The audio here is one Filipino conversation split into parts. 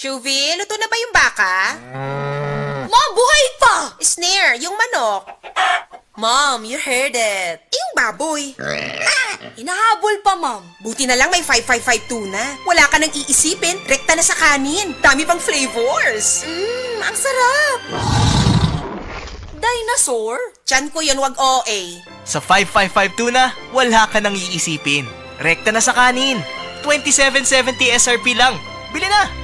Shuvie, luto na ba yung baka? Ma, buhay pa! Snare, yung manok. Mom, you heard it. Yung baboy. Hinahabol pa, Mom. Buti na lang may 555 tuna. Wala ka nang iisipin, rekta na sa kanin. Dami pang flavors. Ang sarap. Dinosaur? Tiyan ko yun, wag OA. Sa 555 tuna, wala ka nang iisipin. Rekta na sa kanin. 27.70 SRP lang. Bili na!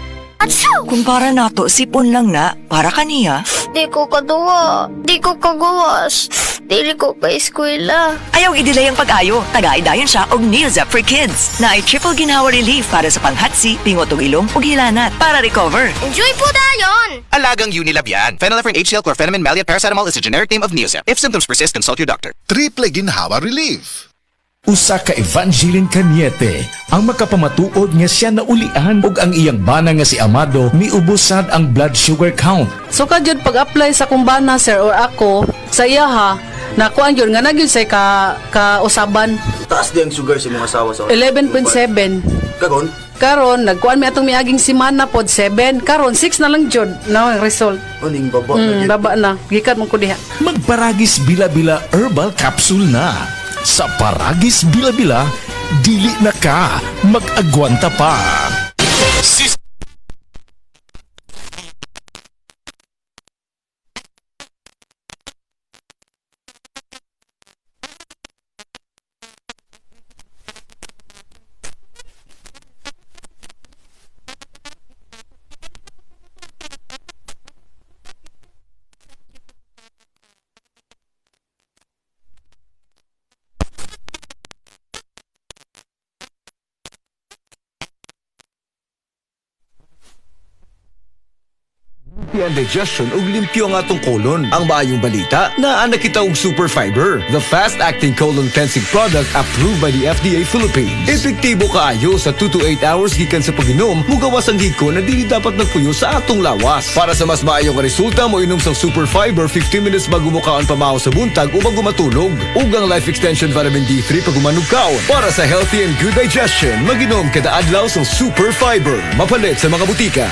Kung para nato, sipon lang na, para kaniya. Di ko kaduwa. Di ko kagawas. Dili ko pa eskwela. Ayaw idilay ang pag-ayo. Taga-idayon siya og Neozep for Kids na ay triple ginawa relief para sa panghatsi, pingot og ilong ug hilanat para recover. Enjoy po dayon! Alagang Unilab yan. Phenylephrine, HCl, chlorpheniramine, maleate, paracetamol is a generic name of Neozep. If symptoms persist, consult your doctor. Triple ginhawa relief. Usa ka Evangeline Cañete ang makapamatuod nga siya naulian ug ang iyang bana nga si Amado miubusad ang blood sugar count. So kadyod pag-apply sa kumbana sir or ako sa iya ha, nakuan yun nga nagyud say ka usaban. Taas di ang sugar sa mga asawa sa 11.7. Kagon? Karon nagkuan mi atong miaging semana pod 7. Karon 6 na lang jud na ang result. Aning baba Baba na. Gikat man ko diha. Magparagis bila-bila herbal capsule na. Sa Paragis Bila-Bila, dili na ka mag-agwanta pa. Ang digestion ug limpyo ang atong colon. Ang maayong balita, naa kita og Super Fiber, the fast-acting colon cleansing product approved by the FDA Philippines. Epektibo kaayo sa 2 to 8 hours gikan sa pag-inom, mugawas ang hiko na dili dapat nagpuyo sa atong lawas. Para sa mas maayong resulta, mo inom sa Super Fiber 15 minutes bago mo kaon pamahaw sa buntag o bago matulog. Ug ang Life Extension Vitamin D3 pag umanugkaon. Para sa healthy and good digestion, mag-inom kada adlaw sa Super Fiber. Mapalit sa mga butika.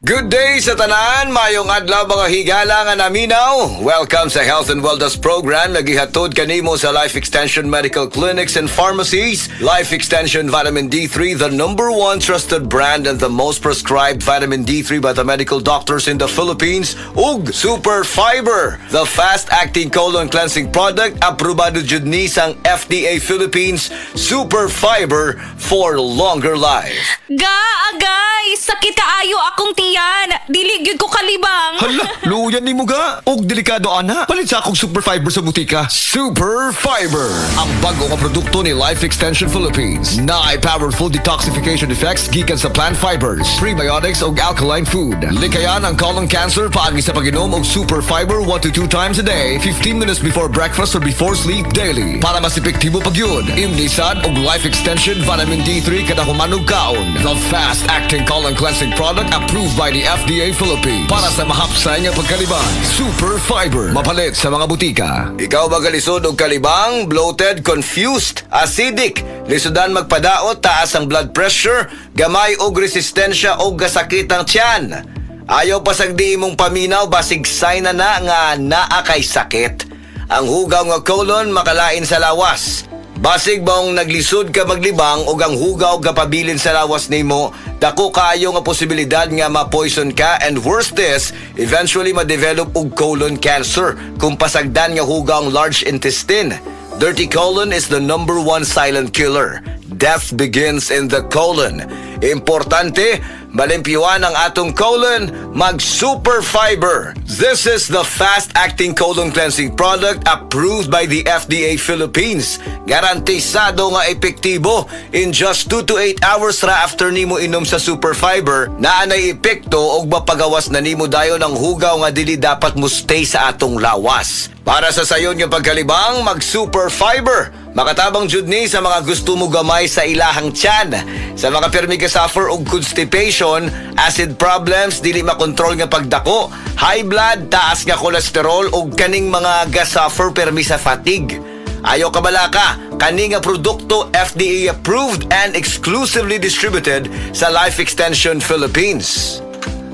Good day sa tanan, mayong adlaw mga higala nga naminaw. Welcome sa Health and Wellness Program na gihatod kanimo sa Life Extension Medical Clinics and Pharmacies. Life Extension Vitamin D3, the #1 trusted brand and the most prescribed vitamin D3 by the medical doctors in the Philippines. Ug Super Fiber, the fast-acting colon cleansing product aprobado jud ni sang FDA Philippines. Super Fiber for longer life. Agay! Sakit kaayo akong tiyan! Dili gyud ko kalibang! Hala, luyan ni mo ga. Og delikado ana. Palit sa akong Super Fiber sa butika. Super Fiber, ang bago nga produkto ni Life Extension Philippines. Na ay powerful detoxification effects gikan sa plant fibers, prebiotics og alkaline food. Likayan ang colon cancer paagi sa pag-inom og Super Fiber 1 to 2 times a day, 15 minutes before breakfast or before sleep daily. Para mas epektibo pagyud, imnisad og Life Extension Vitamin D3 kada humanog kaon. The fast-acting colon cleansing product approved by the FDA Philippines. Para sa mahapsay nga pagkalibang, Super Fiber. Mapalit sa mga butika. Ikaw ba galisod og kalibang, bloated, confused, acidic, lisudan magpadaot, taas ang blood pressure, gamay og resistensya og gasakit ang tiyan? Ayaw pasagdi imong paminaw basig sign na nga naa kay sakit. Ang hugaw nga colon makalain sa lawas. Basig bang naglisod ka maglibang o ang hugaw kapabilin sa lawas nimo, dako kaayo nga posibilidad nga ma-poison ka, and worse this, eventually ma-develop og colon cancer kung pasagdan nga hugaw ang large intestine. Dirty colon is the #1 silent killer. Death begins in the colon. Importante, malimpyuan ang atong colon, mag-Super Fiber. This is the fast-acting colon cleansing product approved by the FDA Philippines. Garantisado nga epektibo. In just 2 to 8 hours ra after nimo inom sa Super Fiber, naanay epekto og mapagawas na nimo dayon ang hugaw nga dili dapat mo stay sa atong lawas. Para sa sayon nga pagkalibang, mag-Super Fiber. Makatabang jud ni sa mga gusto mo gamay sa ilahang tiyan. Sa mga permi ka suffer og constipation, acid problems, dili makontrol nga pagdako, high blood, taas nga kolesterol ug kaning mga ga-suffer permi sa fatigue. Ayaw kabalaka, kani nga produkto FDA approved and exclusively distributed sa Life Extension Philippines.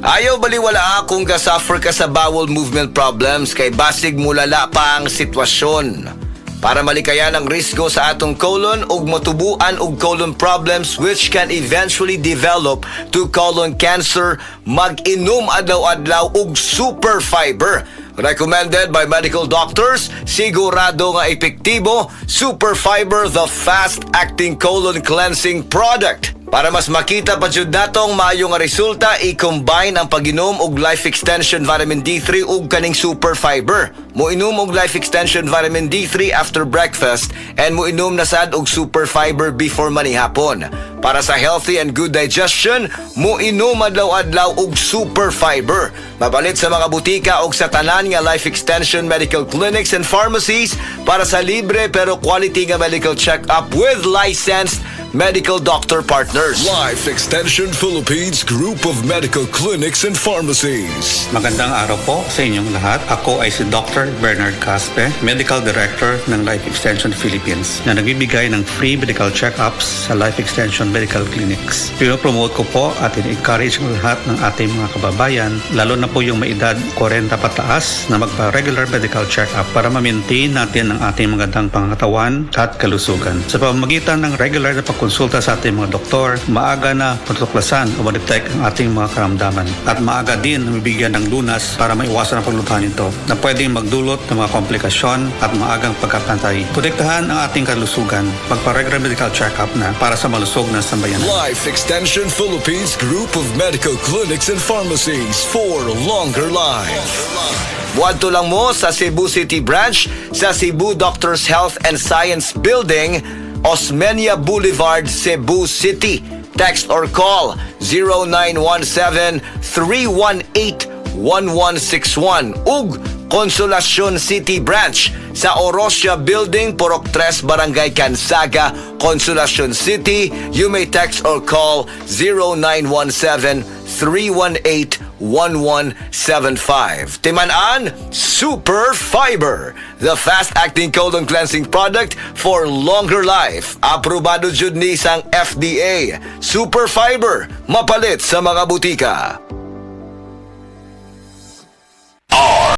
Ayaw baliwala kung kasuffer ka sa bowel movement problems kay basig mulala pa ang sitwasyon. Para malikayan ang risko sa atong colon ug matubuan og colon problems which can eventually develop to colon cancer, mag-inom adlaw-adlaw og super fiber. Recommended by medical doctors, sigurado nga epektibo, Super Fiber, the fast-acting colon cleansing product. Para mas makita pa jud natong maayo nga resulta, i-combine ang pag-inom og Life Extension Vitamin D3 ug kaning Super Fiber. Moinom og Life Extension Vitamin D3 after breakfast and moinom na sad og Super Fiber before manihapon. Para sa healthy and good digestion, moinom adlaw-adlaw og Super Fiber. Mabalit sa mga butika og sa tanan nga Life Extension Medical Clinics and Pharmacies para sa libre pero quality nga medical check-up with licensed medical doctor partners. Life Extension Philippines Group of Medical Clinics and Pharmacies. Magandang araw po sa inyong lahat. Ako ay si Dr. Bernard Caspe, Medical Director ng Life Extension Philippines na nagbibigay ng free medical check-ups sa Life Extension Medical Clinics. Pinopromote ko po at in-encourage ang lahat ng ating mga kababayan, lalo na po yung may edad 40 pataas na magpa-regular medical check-up para ma-maintain natin ang ating magandang pangangatawan at kalusugan. Sa pamamagitan ng regular na konsulta sa ating mga doktor, maaga na matutuklasan o ma-detect ang ating mga karamdaman. At maaga din mabibigyan ng lunas para maiwasan ang paglubhan nito na pwedeng magdulot ng mga komplikasyon at maagang pagkapantay. Protektahan ang ating kalusugan. Magpa-regular medical check-up na para sa malusog na sambayanan. Life Extension Philippines Group of Medical Clinics and Pharmacies for longer life. Buwadto lang mo sa Cebu City Branch sa Cebu Doctors Health and Science Building, Osmeña Boulevard, Cebu City. Text or call 0917-318-1161 ug Consolacion City Branch sa Orosia Building, Purok 3, Barangay Cansaga, Consolacion City. You may text or call 0917-318-1175. Timan-an, Super Fiber, the fast-acting colon cleansing product for longer life. Aprobado jud ni sang FDA. Super Fiber, mapalit sa mga butika.